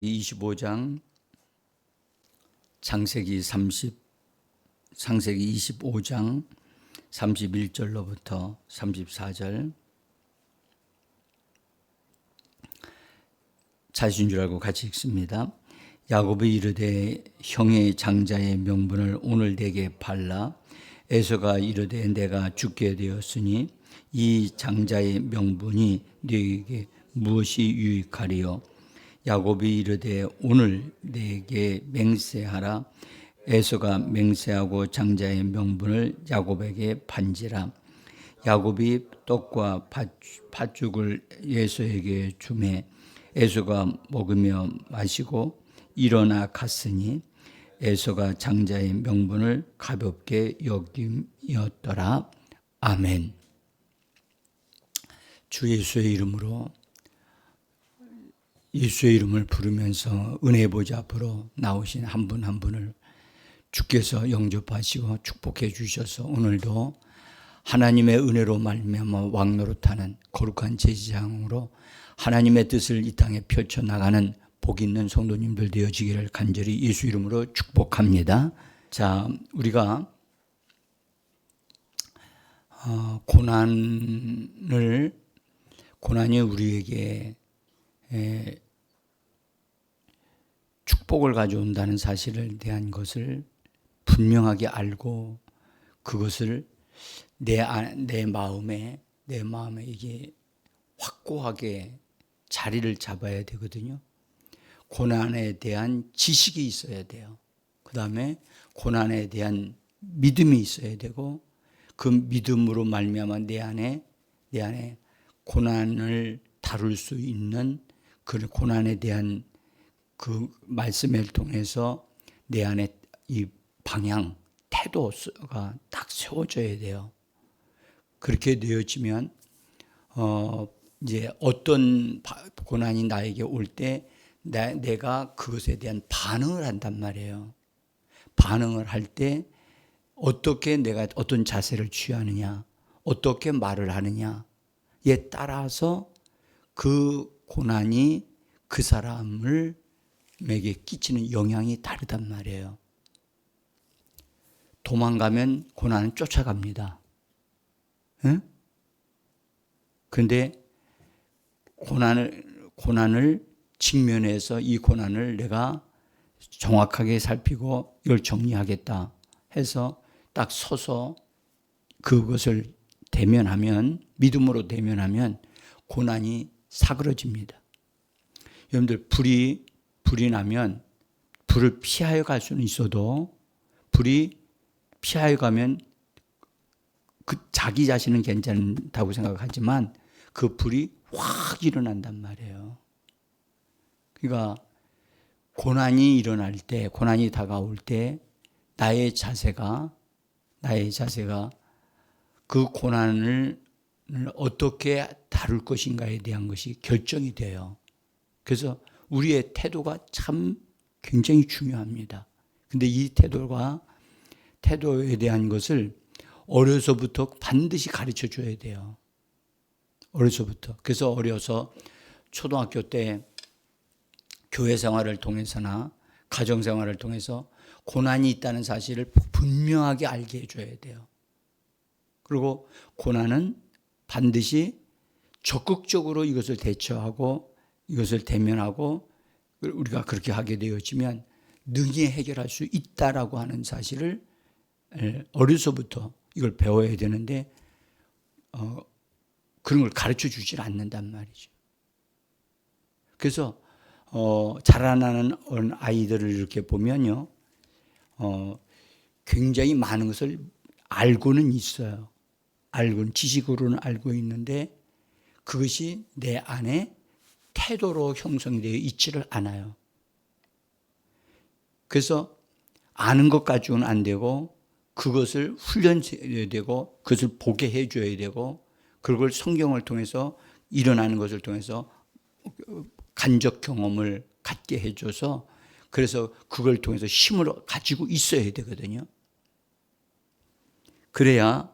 25장 창세기 25장 31절로부터 34절 자신 줄 알고 같이 읽습니다. 야곱이 이르되 형의 장자의 명분을 오늘 내게 팔라. 에서가 이르되 내가 죽게 되었으니 이 장자의 명분이 네게 무엇이 유익하리요. 야곱이 이르되 오늘 내게 맹세하라. 에서가 맹세하고 장자의 명분을 야곱에게 판지라. 야곱이 떡과 팥죽을 에서에게 주매 에서가 먹으며 마시고 일어나 갔으니 에서가 장자의 명분을 가볍게 여김이었더라. 아멘. 주 예수의 이름으로 예수의 이름을 부르면서 은혜 보좌 앞으로 나오신 한 분 한 분을 주께서 영접하시고 축복해 주셔서 오늘도 하나님의 은혜로 말미암아 왕노릇하는 거룩한 제사장으로 하나님의 뜻을 이 땅에 펼쳐나가는 복 있는 성도님들 되어지기를 간절히 예수 이름으로 축복합니다. 자, 우리가 고난이 우리에게 축복을 가져온다는 사실을 대한 것을 분명하게 알고 그것을 내 마음에 이게 확고하게 자리를 잡아야 되거든요. 고난에 대한 지식이 있어야 돼요. 그 다음에 고난에 대한 믿음이 있어야 되고 그 믿음으로 말미암아 내 안에 고난을 다룰 수 있는 그 고난에 대한 그 말씀을 통해서 내 안에 이 방향, 태도가 딱 세워져야 돼요. 그렇게 되어지면 이제 어떤 고난이 나에게 올 때 내가 그것에 대한 반응을 한단 말이에요. 반응을 할 때 어떻게 내가 어떤 자세를 취하느냐, 어떻게 말을 하느냐에 따라서 그 고난이 그 사람에게 끼치는 영향이 다르단 말이에요. 도망가면 고난은 쫓아갑니다. 응? 근데 고난을 직면해서 이 고난을 내가 정확하게 살피고 이걸 정리하겠다 해서 딱 서서 그것을 대면하면, 믿음으로 대면하면 고난이 사그러집니다. 여러분들 불이 나면 불을 피하여 갈 수는 있어도 불이 피하여 가면 그 자기 자신은 괜찮다고 생각하지만 그 불이 확 일어난단 말이에요. 그러니까 고난이 일어날 때, 고난이 다가올 때 나의 자세가 그 고난을 어떻게 다룰 것인가에 대한 것이 결정이 돼요. 그래서 우리의 태도가 참 굉장히 중요합니다. 근데 이 태도에 대한 것을 어려서부터 반드시 가르쳐 줘야 돼요. 어려서부터. 그래서 어려서 초등학교 때 교회 생활을 통해서나 가정 생활을 통해서 고난이 있다는 사실을 분명하게 알게 해줘야 돼요. 그리고 고난은 반드시 적극적으로 이것을 대처하고 이것을 대면하고 우리가 그렇게 하게 되어지면 능히 해결할 수 있다라고 하는 사실을 어려서부터 이걸 배워야 되는데 그런 걸 가르쳐 주질 않는단 말이죠. 그래서 자라나는 아이들을 이렇게 보면요, 굉장히 많은 것을 알고는 있어요. 지식으로는 알고 있는데 그것이 내 안에 태도로 형성이 되어 있지를 않아요. 그래서 아는 것 가지고는 안 되고 그것을 훈련해야 되고 그것을 보게 해줘야 되고 그걸 성경을 통해서 일어나는 것을 통해서 간접 경험을 갖게 해줘서 그래서 그걸 통해서 힘을 가지고 있어야 되거든요. 그래야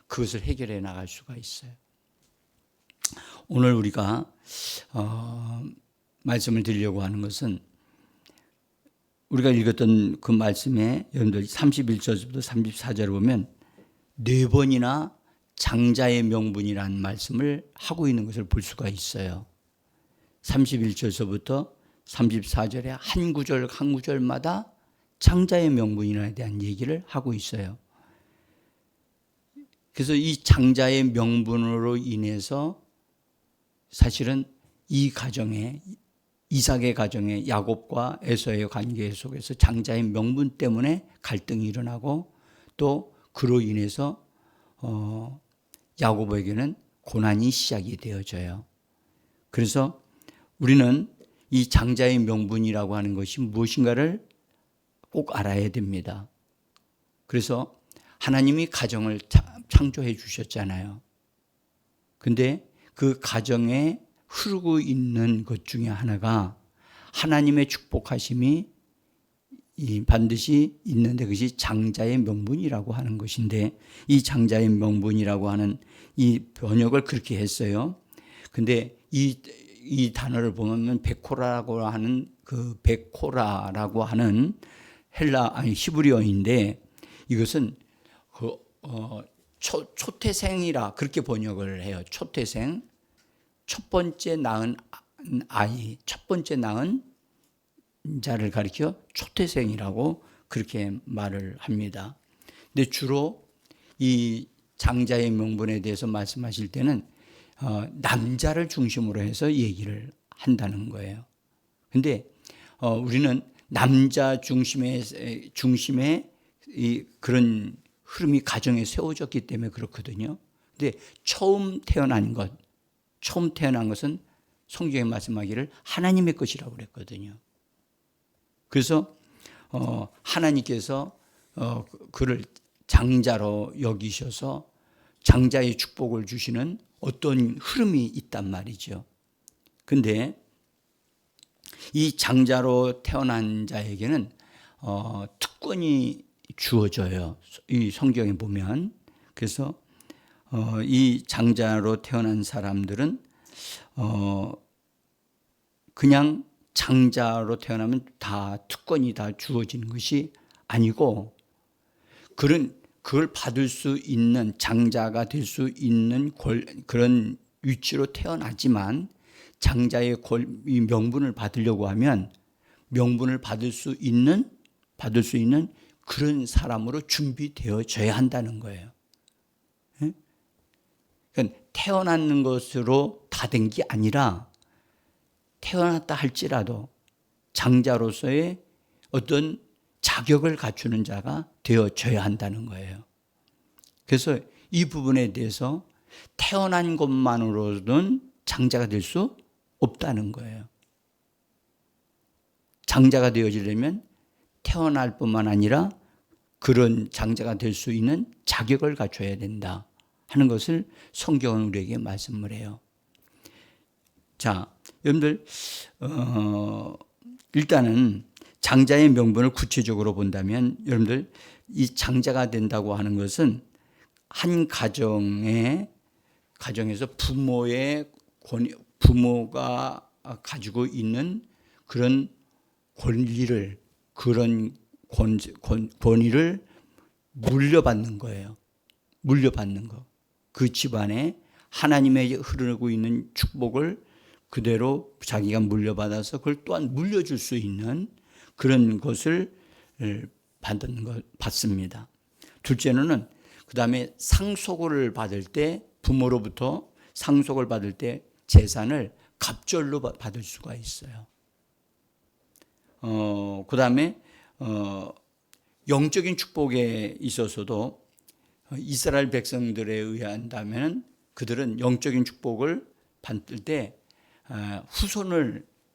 그것을 해결해 나갈 수가 있어요. 오늘 우리가 말씀을 드리려고 하는 것은 우리가 읽었던 그 말씀에 여러분들 31절부터 34절을 보면 4번이나 장자의 명분이라는 말씀을 하고 있는 것을 볼 수가 있어요. 31절서부터 34절에 한 구절 한 구절마다 장자의 명분에 대한 얘기를 하고 있어요. 그래서 이 장자의 명분으로 인해서 사실은 이 가정에 이삭의 가정에 야곱과 에서의 관계 속에서 장자의 명분 때문에 갈등이 일어나고 또 그로 인해서 야곱에게는 고난이 시작이 되어져요. 그래서 우리는 이 장자의 명분이라고 하는 것이 무엇인가를 꼭 알아야 됩니다. 그래서 하나님이 가정을 창조해 주셨잖아요. 근데 그 가정에 흐르고 있는 것 중에 하나가 하나님의 축복하심이 반드시 있는데 그것이 장자의 명분이라고 하는 것인데 이 장자의 명분이라고 하는 이 번역을 그렇게 했어요. 근데 이 단어를 보면 베코라라고 하는 그 베코라라고 하는 히브리어인데 이것은 초태생이라 그렇게 번역을 해요. 초태생. 첫 번째 낳은 아이, 첫 번째 낳은 자를 가리켜 초태생이라고 그렇게 말을 합니다. 근데 주로 이 장자의 명분에 대해서 말씀하실 때는 남자를 중심으로 해서 얘기를 한다는 거예요. 근데 우리는 남자 중심의 이 그런 흐름이 가정에 세워졌기 때문에 그렇거든요. 근데 처음 태어난 것은 성경에 말씀하기를 하나님의 것이라고 그랬거든요. 그래서 하나님께서 그를 장자로 여기셔서 장자의 축복을 주시는 어떤 흐름이 있단 말이죠. 근데 이 장자로 태어난 자에게는 특권이 주어져요. 이 성경에 보면. 그래서 이 장자로 태어난 사람들은 그냥 장자로 태어나면 다 특권이 다 주어지는 것이 아니고 그걸 받을 수 있는 장자가 될 수 있는 그런 위치로 태어나지만 장자의 이 명분을 받으려고 하면 명분을 받을 수 있는 그런 사람으로 준비되어져야 한다는 거예요. 그러니까 태어나는 것으로 다 된 게 아니라 태어났다 할지라도 장자로서의 어떤 자격을 갖추는 자가 되어져야 한다는 거예요. 그래서 이 부분에 대해서 태어난 것만으로는 장자가 될 수 없다는 거예요. 장자가 되어지려면 태어날 뿐만 아니라 그런 장자가 될 수 있는 자격을 갖춰야 된다 하는 것을 성경은 우리에게 말씀을 해요. 자, 여러분들 일단은 장자의 명분을 구체적으로 본다면 여러분들 이 장자가 된다고 하는 것은 한 가정에서 부모가 가지고 있는 그런 권리를 물려받는 거예요. 물려받는 거. 그 집안에 하나님의 흐르고 있는 축복을 그대로 자기가 물려받아서 그걸 또한 물려줄 수 있는 그런 것을 받습니다. 둘째로는 그 다음에 상속을 받을 때 부모로부터 상속을 받을 때 재산을 갑절로 받을 수가 있어요. 그 다음에 영적인 축복에 있어서도 이스라엘 백성들에 의한다면 그들은 영적인 축복을 받을 때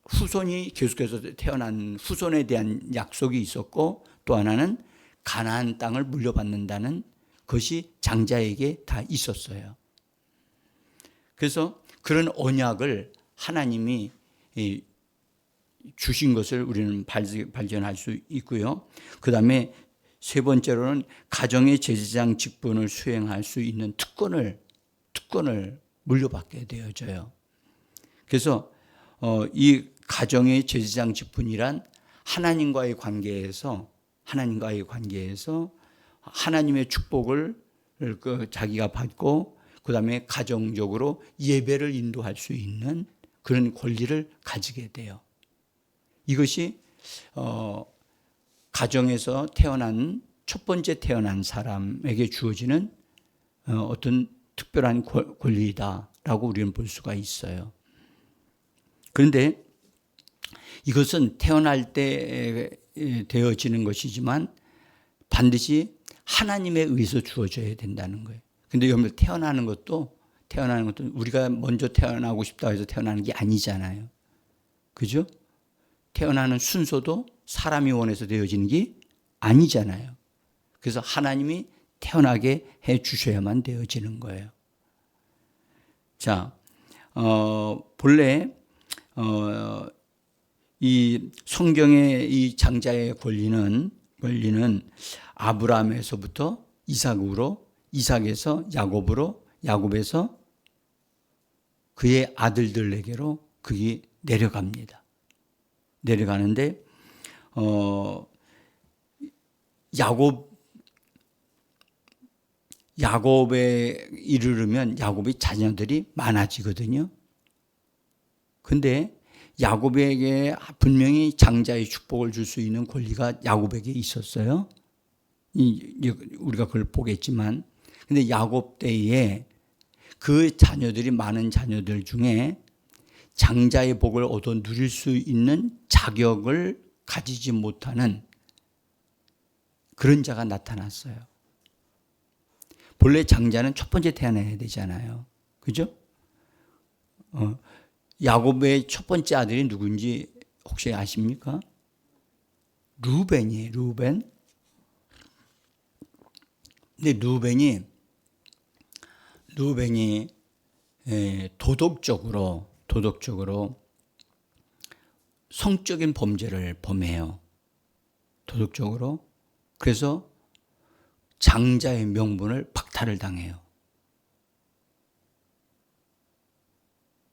후손이 계속해서 태어난 후손에 대한 약속이 있었고 또 하나는 가나안 땅을 물려받는다는 것이 장자에게 다 있었어요. 그래서 그런 언약을 하나님이 주신 것을 우리는 발견할 수 있고요. 그 다음에 세 번째로는 가정의 제사장 직분을 수행할 수 있는 특권을 물려받게 되어져요. 그래서 이 가정의 제사장 직분이란 하나님과의 관계에서 하나님의 축복을 자기가 받고 그다음에 가정적으로 예배를 인도할 수 있는 그런 권리를 가지게 돼요. 이것이 가정에서 첫 번째 태어난 사람에게 주어지는 어떤 특별한 권리다라고 우리는 볼 수가 있어요. 그런데 이것은 태어날 때 되어지는 것이지만 반드시 하나님에 의해서 주어져야 된다는 거예요. 근데 여러분 태어나는 것도 우리가 먼저 태어나고 싶다 해서 태어나는 게 아니잖아요. 그죠? 태어나는 순서도 사람이 원해서 되어지는 게 아니잖아요. 그래서 하나님이 태어나게 해 주셔야만 되어지는 거예요. 자, 본래 이 성경의 이 장자의 권리는 아브라함에서부터 이삭으로, 이삭에서 야곱으로, 야곱에서 그의 아들들에게로 그게 내려갑니다. 내려가는데 야곱에 이르르면 야곱의 자녀들이 많아지거든요. 근데 야곱에게 분명히 장자의 축복을 줄 수 있는 권리가 야곱에게 있었어요. 우리가 그걸 보겠지만, 근데 야곱 때에 그 자녀들이 많은 자녀들 중에 장자의 복을 얻어 누릴 수 있는 자격을 가지지 못하는 그런 자가 나타났어요. 본래 장자는 첫 번째 태어나야 되잖아요. 그죠? 야곱의 첫 번째 아들이 누군지 혹시 아십니까? 루벤이에요. 루벤. 근데 루벤이 도덕적으로 성적인 범죄를 범해요. 도덕적으로. 그래서 장자의 명분을 박탈을 당해요.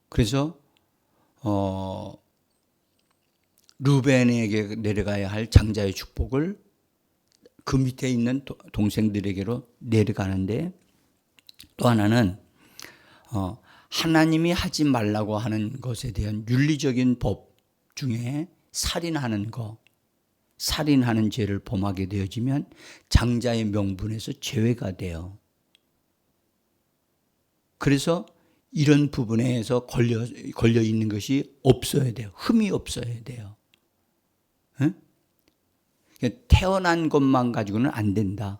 그래서 루벤에게 내려가야 할 장자의 축복을 그 밑에 있는 동생들에게로 내려가는데, 또 하나는 하나님이 하지 말라고 하는 것에 대한 윤리적인 법 중에 살인하는 죄를 범하게 되어지면 장자의 명분에서 제외가 돼요. 그래서 이런 부분에서 걸려 있는 것이 없어야 돼요. 흠이 없어야 돼요. 응? 태어난 것만 가지고는 안 된다.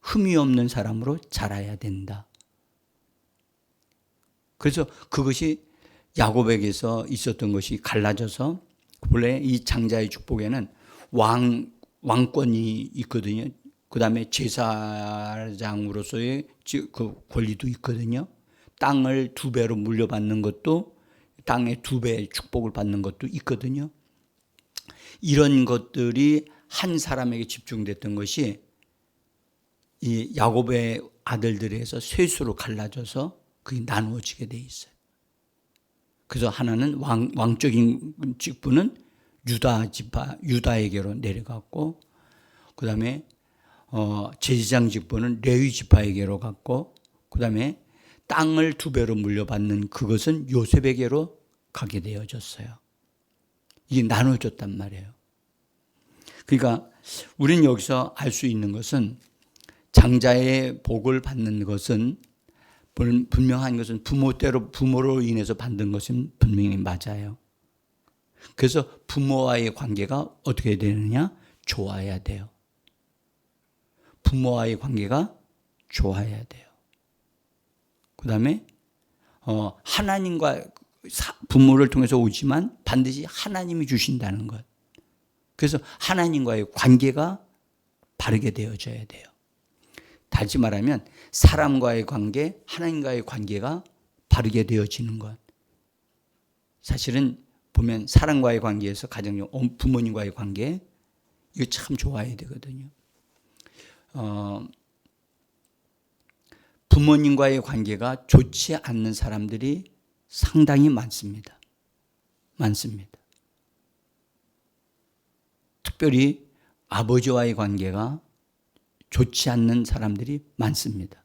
흠이 없는 사람으로 자라야 된다. 그래서 그것이 야곱에게서 있었던 것이 갈라져서, 본래 이 장자의 축복에는 왕권이 있거든요. 그 다음에 제사장으로서의 그 권리도 있거든요. 땅을 2배로 물려받는 것도, 땅의 2배의 축복을 받는 것도 있거든요. 이런 것들이 한 사람에게 집중됐던 것이 이 야곱의 아들들에서 셋으로 갈라져서 그게 나누어지게 돼 있어요. 그래서 하나는 왕적인 직분은 유다에게로 내려갔고, 그 다음에 제사장 직분은 레위 지파에게로 갔고, 그 다음에 땅을 2배로 물려받는 그것은 요셉에게로 가게 되어졌어요. 이게 나눠졌단 말이에요. 그러니까 우리는 여기서 알 수 있는 것은, 장자의 복을 받는 것은 분명한 것은 부모로 인해서 받는 것은 분명히 맞아요. 그래서 부모와의 관계가 어떻게 되느냐? 좋아야 돼요. 부모와의 관계가 좋아야 돼요. 그 다음에 하나님과 부모를 통해서 오지만 반드시 하나님이 주신다는 것. 그래서 하나님과의 관계가 바르게 되어져야 돼요. 다시 말하면 사람과의 관계, 하나님과의 관계가 바르게 되어지는 것. 사실은 보면 사람과의 관계에서 가정, 부모님과의 관계, 이거 참 좋아야 되거든요. 부모님과의 관계가 좋지 않는 사람들이 상당히 많습니다. 많습니다. 특별히 아버지와의 관계가 좋지 않는 사람들이 많습니다.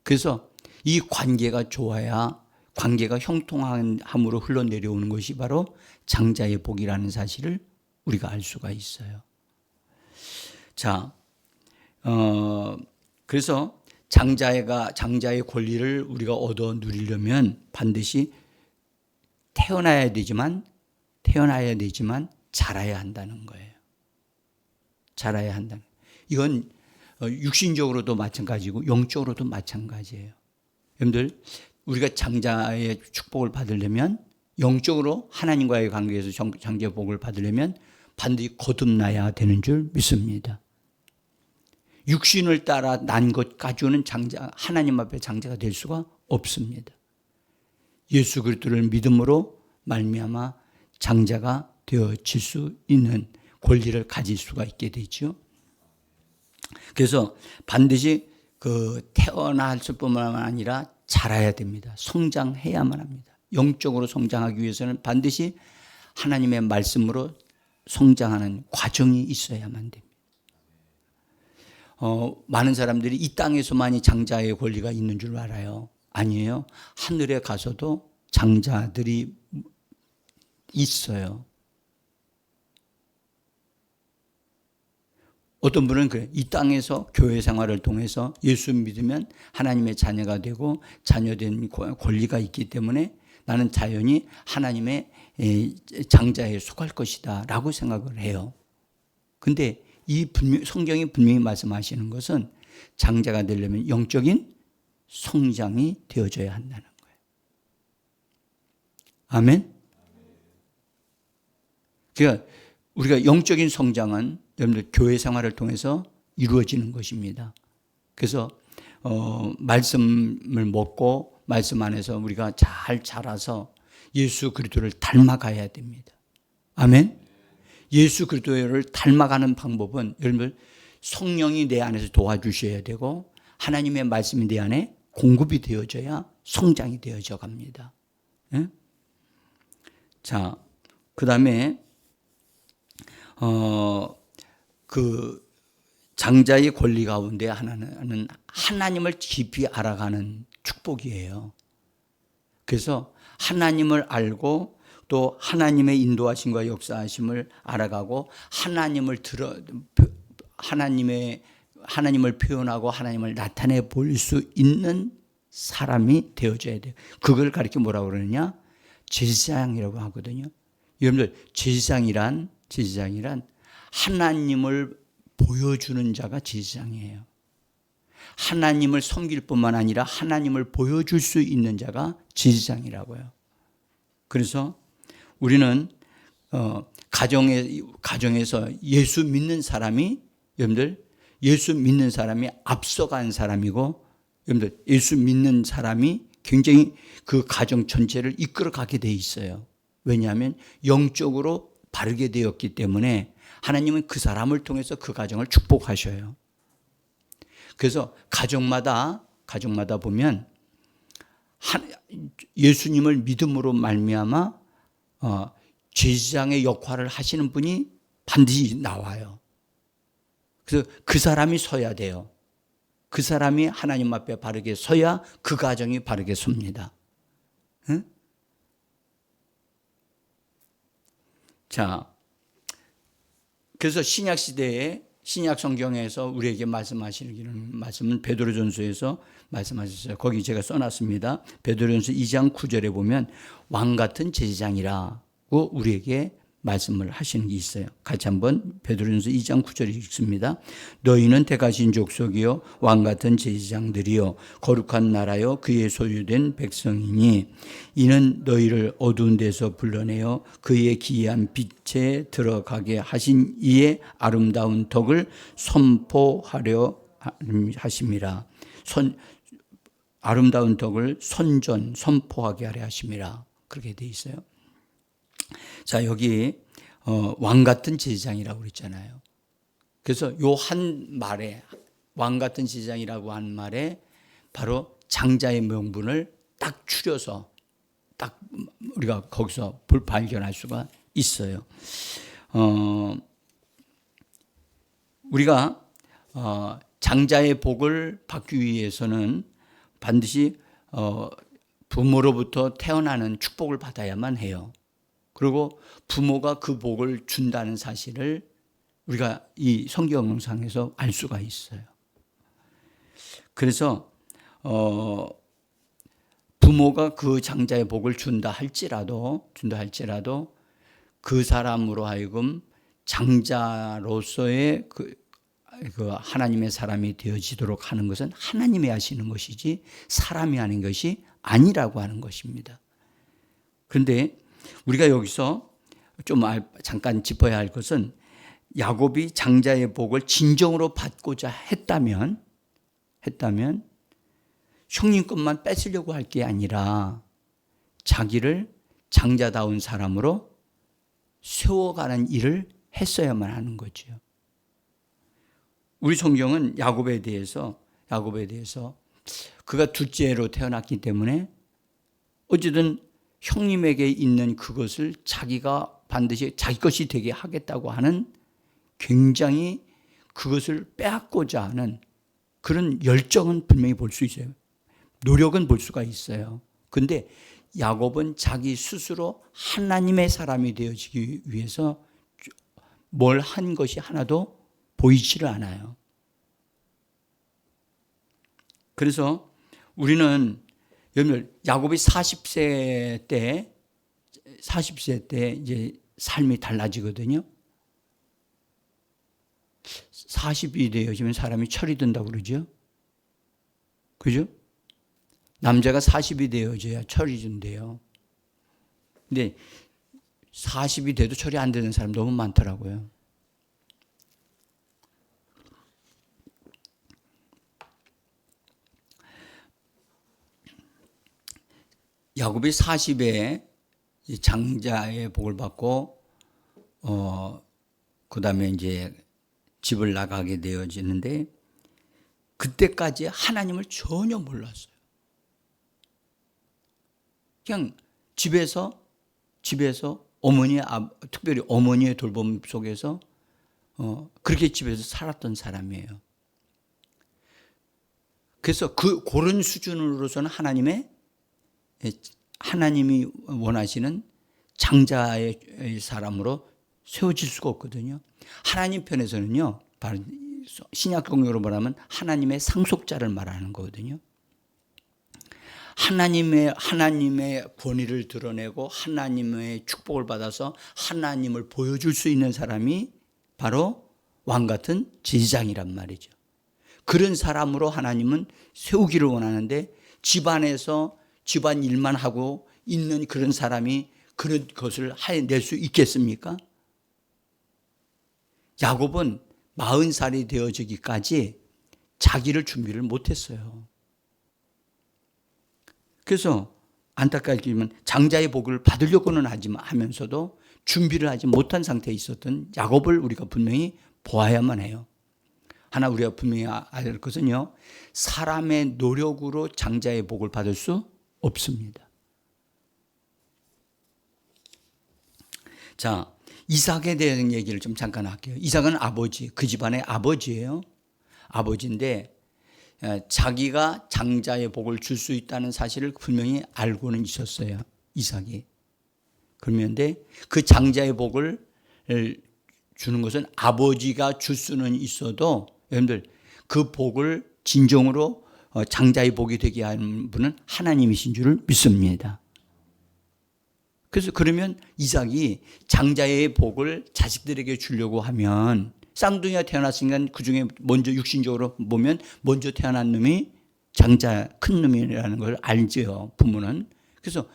그래서 이 관계가 좋아야 관계가 형통함으로 흘러내려오는 것이 바로 장자의 복이라는 사실을 우리가 알 수가 있어요. 자, 그래서 장자의 권리를 우리가 얻어 누리려면 반드시 태어나야 되지만 자라야 한다는 거예요. 자라야 한다는 거예요. 이건 육신적으로도 마찬가지고 영적으로도 마찬가지예요. 여러분들, 우리가 장자의 축복을 받으려면, 영적으로 하나님과의 관계에서 장자의 복을 받으려면 반드시 거듭나야 되는 줄 믿습니다. 육신을 따라 난 것 가지고는 하나님 앞에 장자가 될 수가 없습니다. 예수 그리스도를 믿음으로 말미암아 장자가 되어질 수 있는 권리를 가질 수가 있게 되죠. 그래서 반드시 태어났을 뿐만 아니라 자라야 됩니다. 성장해야만 합니다. 영적으로 성장하기 위해서는 반드시 하나님의 말씀으로 성장하는 과정이 있어야만 됩니다. 많은 사람들이 이 땅에서만이 장자의 권리가 있는 줄 알아요. 아니에요. 하늘에 가서도 장자들이 있어요. 어떤 분은 그래요. 이 땅에서 교회 생활을 통해서 예수 믿으면 하나님의 자녀가 되고 자녀된 권리가 있기 때문에 나는 자연히 하나님의 장자에 속할 것이다 라고 생각을 해요. 근데 성경이 분명히 말씀하시는 것은 장자가 되려면 영적인 성장이 되어져야 한다는 거예요. 아멘? 그러니까 우리가 영적인 성장은 여러분들 교회 생활을 통해서 이루어지는 것입니다. 그래서 말씀을 먹고 말씀 안에서 우리가 잘 자라서 예수 그리스도를 닮아가야 됩니다. 아멘? 예수 그리스도를 닮아가는 방법은 여러분들 성령이 내 안에서 도와주셔야 되고 하나님의 말씀이 내 안에 공급이 되어져야 성장이 되어져 갑니다. 네? 자, 그 다음에 장자의 권리 가운데 하나는 하나님을 깊이 알아가는 축복이에요. 그래서 하나님을 알고 또 하나님의 인도하심과 역사하심을 알아가고 하나님을 표현하고 하나님을 나타내 볼 수 있는 사람이 되어져야 돼요. 그걸 가리켜 뭐라고 그러느냐? 제사장이라고 하거든요. 여러분들, 제사장이란 하나님을 보여주는 자가 제사장이에요. 하나님을 섬길 뿐만 아니라 하나님을 보여줄 수 있는 자가 제사장이라고요. 그래서 우리는 가정에서 예수 믿는 사람이, 여러분들, 예수 믿는 사람이 앞서간 사람이고, 여러분들, 예수 믿는 사람이 굉장히 그 가정 전체를 이끌어가게 돼 있어요. 왜냐하면 영적으로 바르게 되었기 때문에 하나님은 그 사람을 통해서 그 가정을 축복하셔요. 그래서 가정마다 보면 예수님을 믿음으로 말미암아 제사장의 역할을 하시는 분이 반드시 나와요. 그래서 그 사람이 서야 돼요. 그 사람이 하나님 앞에 바르게 서야 그 가정이 바르게 섭니다. 응? 자, 그래서 신약 시대에 신약 성경에서 우리에게 말씀하시는 말씀은 베드로전서에서 말씀하셨어요. 거기 제가 써놨습니다. 베드로전서 2장 9절에 보면 왕 같은 제사장이라고 우리에게 말씀을 하시는 게 있어요. 같이 한번 베드로전서 2장 9절을 읽습니다. 너희는 택하신 족속이요 왕 같은 제사장들이요 거룩한 나라요 그의 소유된 백성이니 이는 너희를 어두운 데서 불러내어 그의 기이한 빛에 들어가게 하신 이의 아름다운 덕을 선포하려 하심이라. 아름다운 덕을 선포하게 하려 하심이라. 그렇게 돼 있어요. 자, 여기 왕 같은 제사장이라고 그랬잖아요. 그래서 요 한 말에 왕 같은 제사장이라고 한 말에 바로 장자의 명분을 딱 추려서 딱 우리가 거기서 발견할 수가 있어요. 우리가 장자의 복을 받기 위해서는 반드시 부모로부터 태어나는 축복을 받아야만 해요. 그리고 부모가 그 복을 준다는 사실을 우리가 이 성경상에서 알 수가 있어요. 그래서 부모가 그 장자의 복을 준다 할지라도 그 사람으로 하여금 장자로서의 그 하나님의 사람이 되어지도록 하는 것은 하나님이 하시는 것이지 사람이 하는 것이 아니라고 하는 것입니다. 그런데 우리가 여기서 좀 잠깐 짚어야 할 것은 야곱이 장자의 복을 진정으로 받고자 했다면 형님 것만 뺏으려고 할 게 아니라 자기를 장자다운 사람으로 세워가는 일을 했어야만 하는 거죠. 우리 성경은 야곱에 대해서 그가 둘째로 태어났기 때문에 어쨌든 형님에게 있는 그것을 자기가 반드시 자기 것이 되게 하겠다고 하는 굉장히 그것을 빼앗고자 하는 그런 열정은 분명히 볼 수 있어요. 노력은 볼 수가 있어요. 그런데 야곱은 자기 스스로 하나님의 사람이 되어지기 위해서 뭘 한 것이 하나도 보이지를 않아요. 그래서 우리는 야곱이 40세 때 이제 삶이 달라지거든요. 40이 되어지면 사람이 철이 든다고 그러죠. 그죠? 남자가 40이 되어져야 철이 든대요. 근데 40이 돼도 철이 안 되는 사람 너무 많더라고요. 야곱이 40에 장자의 복을 받고 그다음에 이제 집을 나가게 되어지는데 그때까지 하나님을 전혀 몰랐어요. 그냥 집에서 특별히 어머니의 돌봄 속에서 그렇게 집에서 살았던 사람이에요. 그래서 그런 수준으로서는 하나님이 원하시는 장자의 사람으로 세워질 수가 없거든요. 하나님 편에서는요, 바로 신약성경으로 말하면 하나님의 상속자를 말하는 거거든요. 하나님의 권위를 드러내고 하나님의 축복을 받아서 하나님을 보여줄 수 있는 사람이 바로 왕 같은 제사장이란 말이죠. 그런 사람으로 하나님은 세우기를 원하는데 집안에서 집안 일만 하고 있는 그런 사람이 그런 것을 해낼 수 있겠습니까? 야곱은 40살이 되어지기까지 자기를 준비를 못했어요. 그래서 안타깝게는 장자의 복을 받으려고는 하면서도 준비를 하지 못한 상태에 있었던 야곱을 우리가 분명히 보아야만 해요. 하나 우리가 분명히 알 것은요, 사람의 노력으로 장자의 복을 받을 수 없습니다. 자, 이삭에 대한 얘기를 좀 잠깐 할게요. 이삭은 그 집안의 아버지예요. 아버지인데 자기가 장자의 복을 줄 수 있다는 사실을 분명히 알고는 있었어요. 이삭이. 그런데 그 장자의 복을 주는 것은 아버지가 줄 수는 있어도 여러분들 그 복을 진정으로 장자의 복이 되게 하는 분은 하나님이신 줄을 믿습니다. 그래서 그러면 이삭이 장자의 복을 자식들에게 주려고 하면 쌍둥이가 태어났으니까 그중에 먼저 육신적으로 보면 먼저 태어난 놈이 장자 큰 놈이라는 걸 알죠, 부모는. 그래서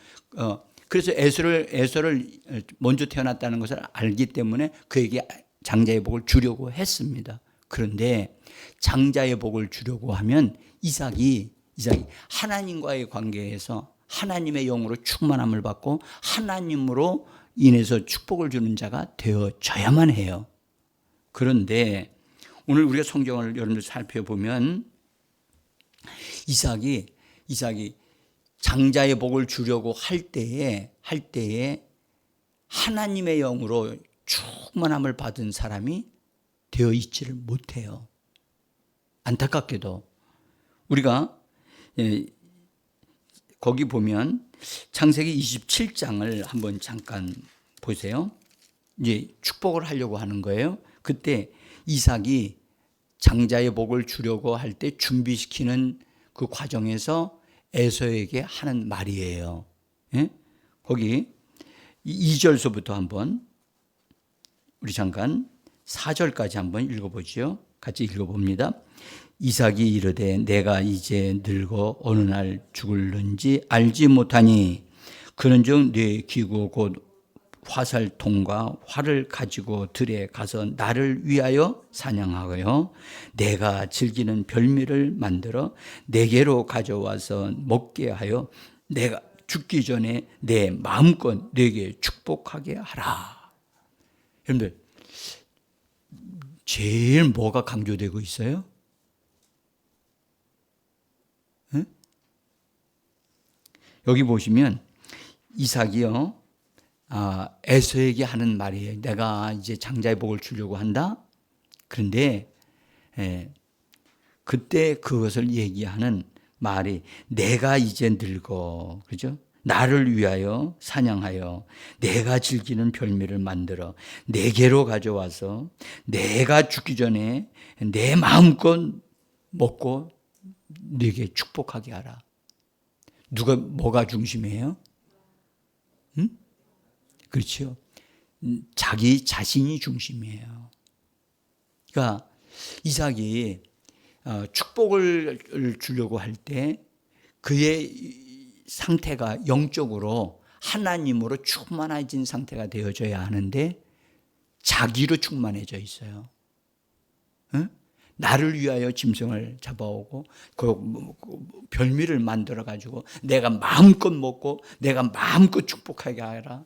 에서를 먼저 태어났다는 것을 알기 때문에 그에게 장자의 복을 주려고 했습니다. 그런데 장자의 복을 주려고 하면 이삭이 하나님과의 관계에서 하나님의 영으로 충만함을 받고 하나님으로 인해서 축복을 주는 자가 되어져야만 해요. 그런데 오늘 우리가 성경을 여러분들 살펴보면 이삭이 장자의 복을 주려고 할 때에 하나님의 영으로 충만함을 받은 사람이 되어 있지를 못해요. 안타깝게도 우리가 거기 보면 창세기 27장을 한번 잠깐 보세요. 이제 축복을 하려고 하는 거예요. 그때 이삭이 장자의 복을 주려고 할 때 준비시키는 그 과정에서 에서에게 하는 말이에요. 예? 거기 2절서부터 한번 우리 잠깐 4절까지 한번 읽어보죠. 같이 읽어봅니다. 이삭이 이르되 내가 이제 늙어 어느 날 죽을는지 알지 못하니 그런즉 네 기구 곧 화살통과 활을 가지고 들에 가서 나를 위하여 사냥하고요 내가 즐기는 별미를 만들어 내게로 가져와서 먹게 하여 내가 죽기 전에 내 마음껏 내게 축복하게 하라. 여러분들 제일 뭐가 강조되고 있어요? 응? 여기 보시면 이삭이요 에서에게 하는 말이에요. 내가 이제 장자의 복을 주려고 한다. 그런데 그때 그것을 얘기하는 말이 내가 이제 늙어, 그죠? 나를 위하여 사냥하여 내가 즐기는 별미를 만들어 내게로 가져와서 내가 죽기 전에 내 마음껏 먹고 네게 축복하게 하라. 뭐가 중심이에요? 응? 그렇죠. 자기 자신이 중심이에요. 그러니까 이삭이 축복을 주려고 할 때 그의 상태가 영적으로 하나님으로 충만해진 상태가 되어져야 하는데 자기로 충만해져 있어요. 응? 나를 위하여 짐승을 잡아오고 그 별미를 만들어 가지고 내가 마음껏 먹고 내가 마음껏 축복하게 하라.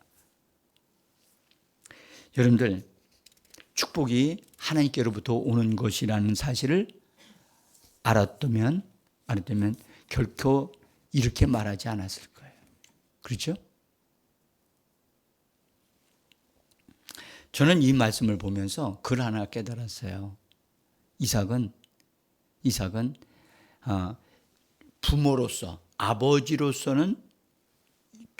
여러분들 축복이 하나님께로부터 오는 것이라는 사실을 알았다면 결코 이렇게 말하지 않았을 거예요. 그렇죠? 저는 이 말씀을 보면서 글 하나 깨달았어요. 이삭은 부모로서 아버지로서는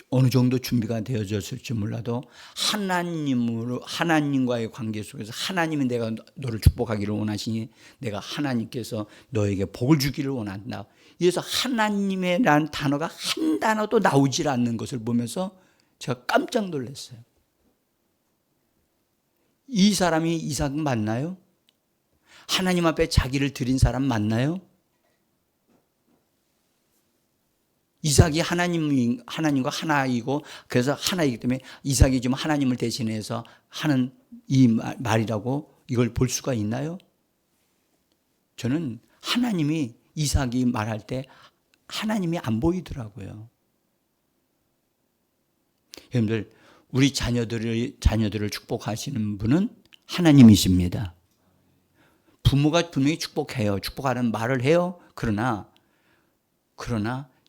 어느 정도 준비가 되어졌을지 몰라도 하나님과의 관계 속에서 하나님이 내가 너를 축복하기를 원하시니 내가 하나님께서 너에게 복을 주기를 원한다. 그래서 하나님이라는 단어가 한 단어도 나오질 않는 것을 보면서 제가 깜짝 놀랐어요. 이 사람이 이삭 맞나요? 하나님 앞에 자기를 드린 사람 맞나요? 이삭이 하나님과 하나이고 그래서 하나이기 때문에 이삭이 지금 하나님을 대신해서 하는 이 말이라고 이걸 볼 수가 있나요? 저는 하나님이 이삭이 말할 때 하나님이 안 보이더라고요. 여러분들 우리 자녀들을 축복하시는 분은 하나님이십니다. 부모가 분명히 축복해요. 축복하는 말을 해요. 그러나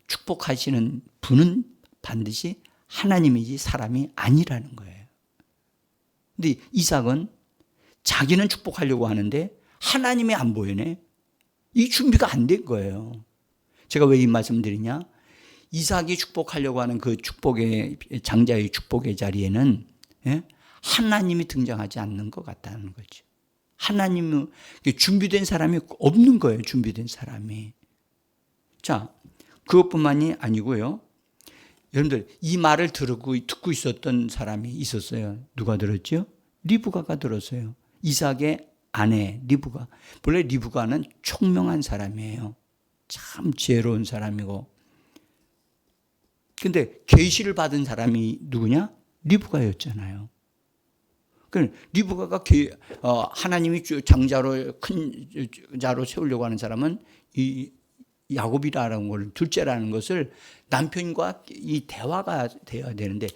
축복하시는 분은 반드시 하나님이지 사람이 아니라는 거예요. 근데 이삭은 자기는 축복하려고 하는데 하나님이 안 보이네. 이 준비가 안 된 거예요. 제가 왜 이 말씀 드리냐? 이삭이 축복하려고 하는 그 장자의 축복의 자리에는 하나님이 등장하지 않는 것 같다는 거죠. 하나님은 준비된 사람이 없는 거예요. 준비된 사람이. 자, 그것뿐만이 아니고요. 여러분들 이 말을 듣고 있었던 사람이 있었어요. 누가 들었죠? 리브가가 들었어요. 이삭의 아내 리브가. 본래 리브가는 총명한 사람이에요. 참 지혜로운 사람이고. 근데 계시를 받은 사람이 누구냐? 리브가였잖아요. 그러니까 리브가가 하나님이 장자로 큰 자로 세우려고 하는 사람은 이 야곱이라는 걸 둘째라는 것을 남편과 이 대화가 되어야 되는데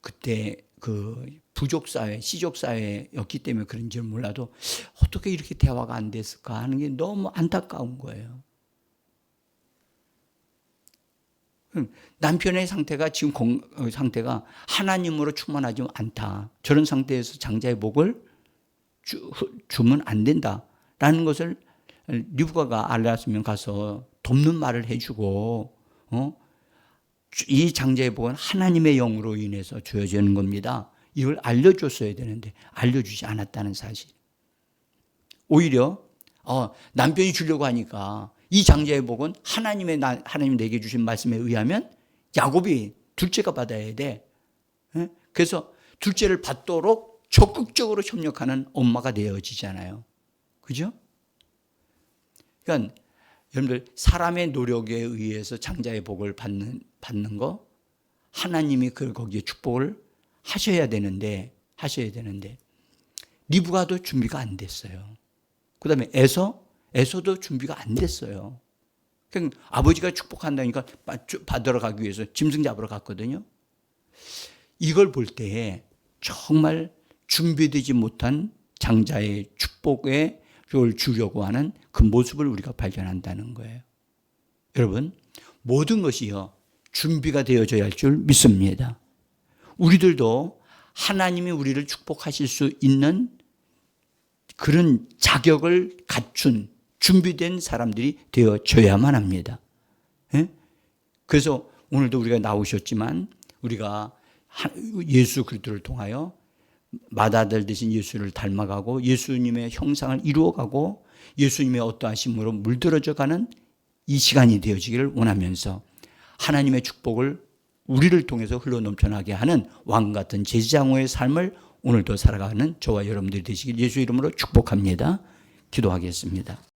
그때 그 부족 사회, 시족 사회였기 때문에 그런지 몰라도 어떻게 이렇게 대화가 안 됐을까 하는 게 너무 안타까운 거예요. 남편의 상태가 지금 상태가 하나님으로 충만하지 않다. 저런 상태에서 장자의 복을 주면 안 된다라는 것을 리브가가 알았으면 가서 돕는 말을 해주고, 이 장자의 복은 하나님의 영으로 인해서 주어지는 겁니다. 이걸 알려줬어야 되는데 알려주지 않았다는 사실. 오히려 남편이 주려고 하니까 이 장자의 복은 하나님 내게 주신 말씀에 의하면 야곱이 둘째가 받아야 돼. 그래서 둘째를 받도록 적극적으로 협력하는 엄마가 되어지잖아요. 그죠? 그러니까 여러분들 사람의 노력에 의해서 장자의 복을 받는 거 하나님이 거기에 축복을 하셔야 되는데 리브가도 준비가 안 됐어요. 그다음에 에서도 준비가 안 됐어요. 그냥 아버지가 축복한다니까 받으러 가기 위해서 짐승 잡으러 갔거든요. 이걸 볼 때 정말 준비되지 못한 장자의 축복에 주려고 하는 그 모습을 우리가 발견한다는 거예요. 여러분, 모든 것이요 준비가 되어져야 할 줄 믿습니다. 우리들도 하나님이 우리를 축복하실 수 있는 그런 자격을 갖춘 준비된 사람들이 되어져야만 합니다. 그래서 오늘도 우리가 나오셨지만 우리가 예수 그리스도를 통하여 맏아들 되신 예수를 닮아가고 예수님의 형상을 이루어가고 예수님의 어떠하심으로 물들어져가는 이 시간이 되어지기를 원하면서 하나님의 축복을 우리를 통해서 흘러넘쳐나게 하는 왕같은 제사장의 삶을 오늘도 살아가는 저와 여러분들이 되시길 예수 이름으로 축복합니다. 기도하겠습니다.